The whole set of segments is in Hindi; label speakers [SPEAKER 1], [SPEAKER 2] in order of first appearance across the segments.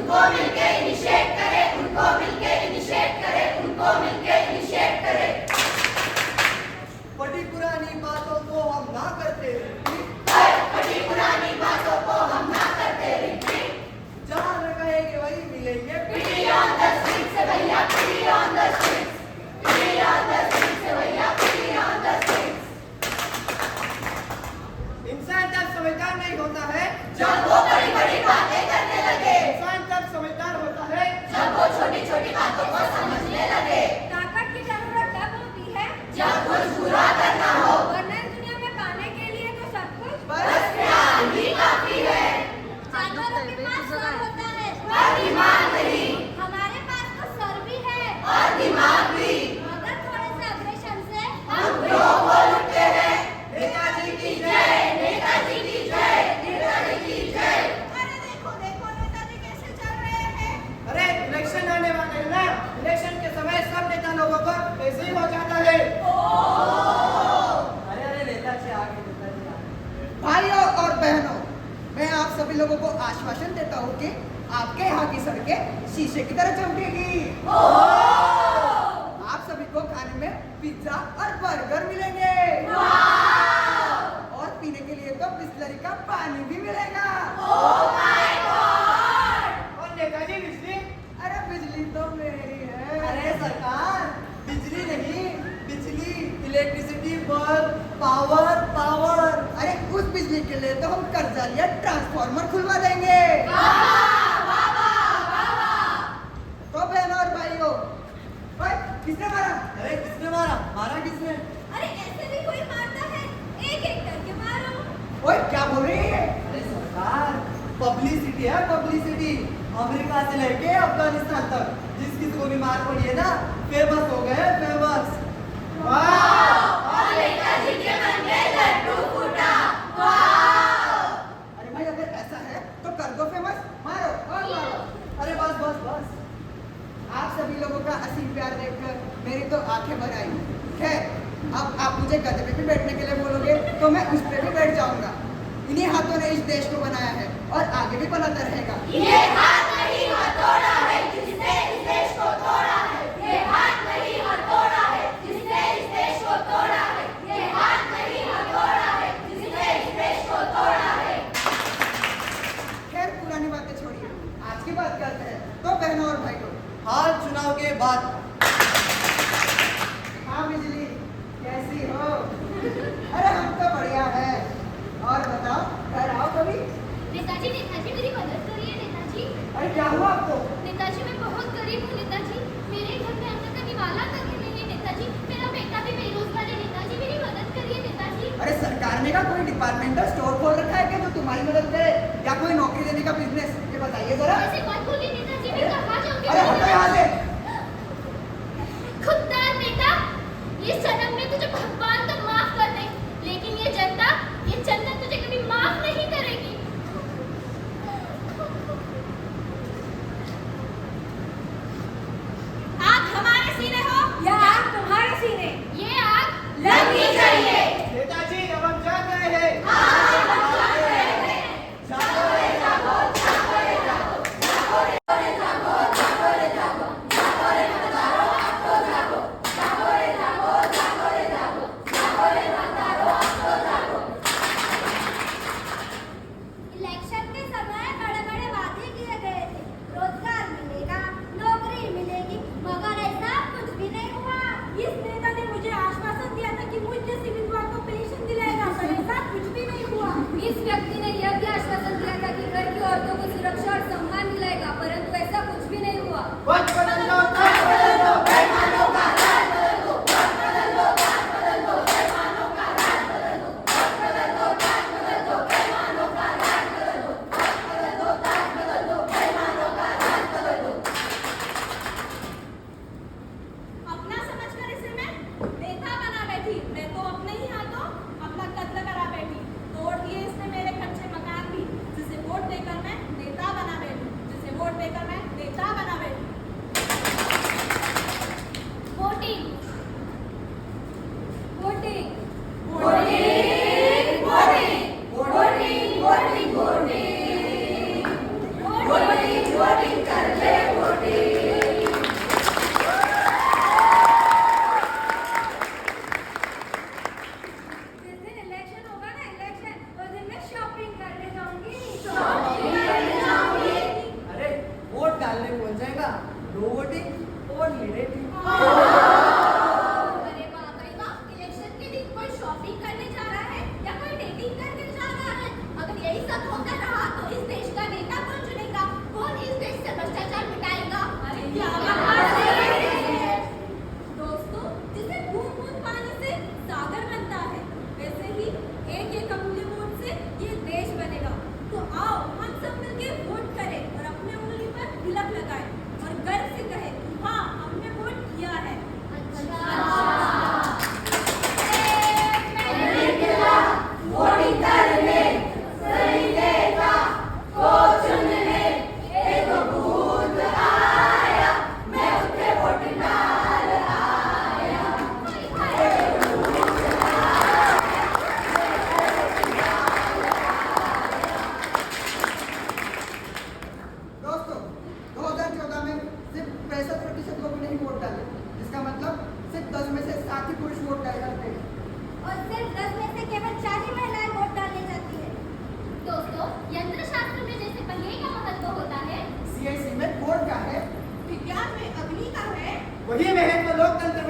[SPEAKER 1] उनको मिलके इनिशिएट करें, उनको मिलके इनिशिएट करें, उनको मिलके इनिशिएट करें।
[SPEAKER 2] बड़ी पुरानी बातों को हम ना करते रिपीट,
[SPEAKER 1] बड़ी पुरानी बातों को हम ना करते रिपीट।
[SPEAKER 2] जहाँ लगाएंगे वही मिलेंगे
[SPEAKER 1] पीढ़ी ऑन द स्ट्रीट से भैया, पीढ़ी ऑन द स्ट्रीट, पीढ़ी ऑन द स्ट्रीट से भैया, पीढ़ी ऑन द स्ट्रीट।
[SPEAKER 2] इंसान जब समझदार नहीं होता है,
[SPEAKER 1] जब वो बड़ी बड़ी बातें करने लगे।
[SPEAKER 2] इंसान जब समझदार होता है,
[SPEAKER 1] जब वो छोटी छोटी बातों को समझने लगे।
[SPEAKER 3] ताकत की जरूरत तब होती है
[SPEAKER 1] जब कुछ बुरा करना हो,
[SPEAKER 3] वरना इस दुनिया में पाने के लिए तो सब कुछ
[SPEAKER 1] बस प्यार ही काफी है।
[SPEAKER 3] जानवरों के पास सर होता है
[SPEAKER 1] पर दिमाग नहीं,
[SPEAKER 3] हमारे पास तो सर भी है
[SPEAKER 1] और दिमाग भी।
[SPEAKER 3] मगर थोड़े से अग्रेशन से
[SPEAKER 1] हम लोग को लुटते हैं। नेताजी की जय, नेताजी की जय, नेताजी की जय।
[SPEAKER 3] अरे देखो देखो नेताजी कैसे चल रहे हैं।
[SPEAKER 2] अरे इलेक्शन आने वाले हैं ना, इलेक्शन के समय सब नेता लोगों को ऐसे ही हो जाता है। अरे अरे नेताजी आगे, नेताजी आगे। भाइयों और बहनों, मैं आप सभी लोगों को आश्वासन देता हूँ कि आपके यहाँ की सड़कें शीशे की तरह चमकेगी। आप सभी को खाने में पिज्जा और बर्गर मिलेंगे और पीने के लिए तो बिस्लरी का पानी भी मिलेगा। और नेताजी बिजली, अरे बिजली तो मेरी है। अरे सरकार, बिजली नहीं, बिजली, इलेक्ट्रिसिटी, बल्ब, पावर, पावर। अरे उस बिजली के लिए तो हम कर्जा लिया ट्रांसफार्मर खुलवा देंगे। तो बहनों और भाइयों, ओए, किसने मारा? अरे किसने मारा? मारा किसने?
[SPEAKER 3] अरे ऐसे भी कोई मारता है, एक एक करके मारो।
[SPEAKER 2] ओए क्या बोल रही है? अरे सरकार, पब्लिसिटी है पब्लिसिटी। अमेरिका से लेके अफगानिस्तान तक जिस किसी को भी मार पड़ी है ना, फेमस हो गए, फेमस।
[SPEAKER 1] और नेताजी के मन में लड्डू फूटा।
[SPEAKER 2] अरे भाई अगर ऐसा है तो कर दो फेमस, मारो और मारो। अरे बस बस बस, आप सभी लोगों का असीम प्यार देखकर मेरी तो आंखें भर आई। खैर, अब आप मुझे गधे पे भी बैठने के लिए बोलोगे तो मैं उस पे भी बैठ जाऊंगा। इन्हीं हाथों ने इस देश को बनाया है और आगे भी बनाता रहेगा।
[SPEAKER 1] ये हाथ नहीं हथौड़ा है जिसने इस देश को तोड़ा है। ये हाथ नहीं हथौड़ा है जिसने इस देश को तोड़ा है। ये हाथ नहीं हथौड़ा है जिसने इस देश को तोड़ा है।
[SPEAKER 2] खैर पुरानी बातें छोड़िए, आज की बात करते हैं। तो बहनों और भाइयों, हाल चुनाव के बाद हाँ बिजली कैसी हो? अरे हम तो बढ़िया है। और बताओ, घर आओ कभी।
[SPEAKER 3] नेताजी नेताजी मेरी मदद करिए नेताजी।
[SPEAKER 2] अरे क्या हुआ आपको?
[SPEAKER 3] नेताजी मैं बहुत गरीब हूँ नेताजी, मेरे घर में अन्न का निवाला तक नहीं है नेताजी, मेरा बेटा भी बेरोजगार है नेताजी, मेरी मदद करिए नेताजी।
[SPEAKER 2] अरे सरकार ने का कोई डिपार्टमेंटल स्टोर खोल रखा है क्या जो तुम्हारी मदद करे, या कोई नौकरी देने का बिजनेस? ये बताइए जरा।
[SPEAKER 3] ऐसे मत बोलिए नेताजी, मैं कहाँ जाऊँगी?
[SPEAKER 2] अरे हटो यहाँ से।
[SPEAKER 3] खुददार बेटा, इस जन्म में तुझे भगवान तो माफ कर दे, लेकिन ये जनता, ये जन्नत तुझे कभी माफ नहीं करेगी। आग हमारे सीने हो या आग तुम्हारे सीने, ये आग
[SPEAKER 1] लगनी चाहिए।
[SPEAKER 2] नेताजी अब हम जाग गए हैं।
[SPEAKER 1] जागो रे जागो, जागो रे जागो, जागो रे जागो, जागो रे जागो,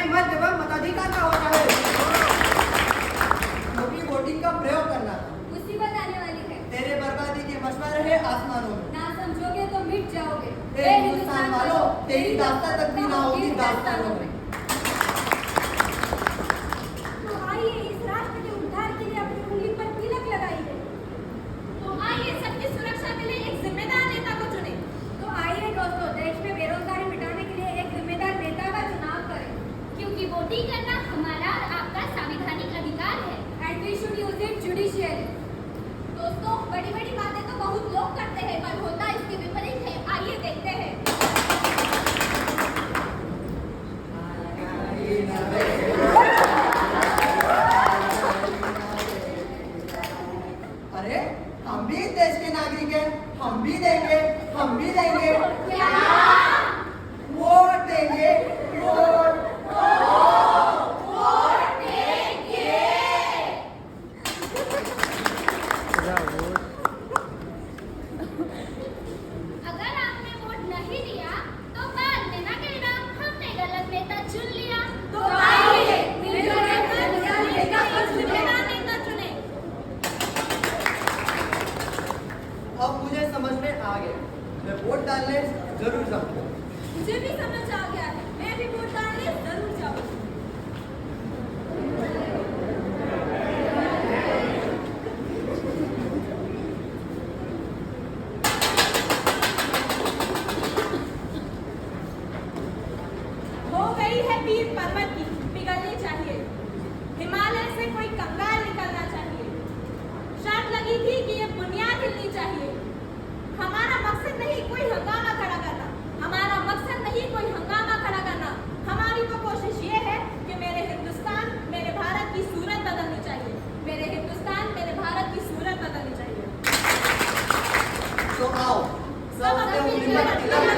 [SPEAKER 2] में मत एवं मताधिकार का होता है। क्योंकि वोटिंग का प्रयोग करना था।
[SPEAKER 1] मुसीबत आने वाली है।
[SPEAKER 2] तेरे बर्बादी के मशवरे है आसमानों में।
[SPEAKER 1] ना समझोगे तो मिट जाओगे।
[SPEAKER 2] ए हिंदुस्तान वालों, तेरी दास्तां तक भी ना होगी दास्तानों में।
[SPEAKER 1] तो आइए इस राष्ट्र के उद्धार के लिए अपनी उंगली पर तिलक लगाइए। तो आइए सबकी सुरक्षा के लिए एक जिम्मेदार नेता को चुने। तो आइए दोस्तों, देश में बेरोजगारी मिटाने के लिए एक जिम्मेदार नेता का चुनाव करें।
[SPEAKER 3] क्योंकि वोटिंग करना हमारा और आपका संवैधानिक अधिकार है।
[SPEAKER 1] And we should use it judicially. दोस्तों, बड़ी-बड़ी बातें तो बहुत लोग करते हैं, पर होता इसके विपरीत है। आइए देखते हैं।
[SPEAKER 2] अरे हम भी देश के नागरिक हैं, हम भी देंगे, हम भी देंगे।
[SPEAKER 1] क्या?
[SPEAKER 2] वोट देंगे, वोट।
[SPEAKER 1] वोट देंगे।
[SPEAKER 3] अगर आपने वोट नहीं दिया तो बाद में ना कहना हमने गलत नेता चुन लिया।
[SPEAKER 1] तो आइए मिलकर नेता को जिम्मेदार नेता चुने।
[SPEAKER 2] अब मुझे समझ में आ गया, मैं वोट डालने जरूर जाऊंगा।
[SPEAKER 1] मुझे भी समझ आ गया है, मैं भी वोट डालने जरूर जाऊंगी। हो गई है पीर पर्वत की पिघलनी चाहिए, हिमालय से कोई कंगाल निकलना चाहिए। शर्त लगी थी कि ये बुनियाद हिलनी चाहिए। हमारा मकसद नहीं कोई हंगामा खड़ा करना, हमारा मकसद नहीं कोई हंगामा खड़ा करना। हमारी तो कोशिश ये है कि मेरे हिंदुस्तान, मेरे भारत की सूरत बदलनी चाहिए। मेरे हिंदुस्तान, मेरे भारत की सूरत बदलनी चाहिए।
[SPEAKER 2] तो आओ, सब अपने उंगली पर तिलक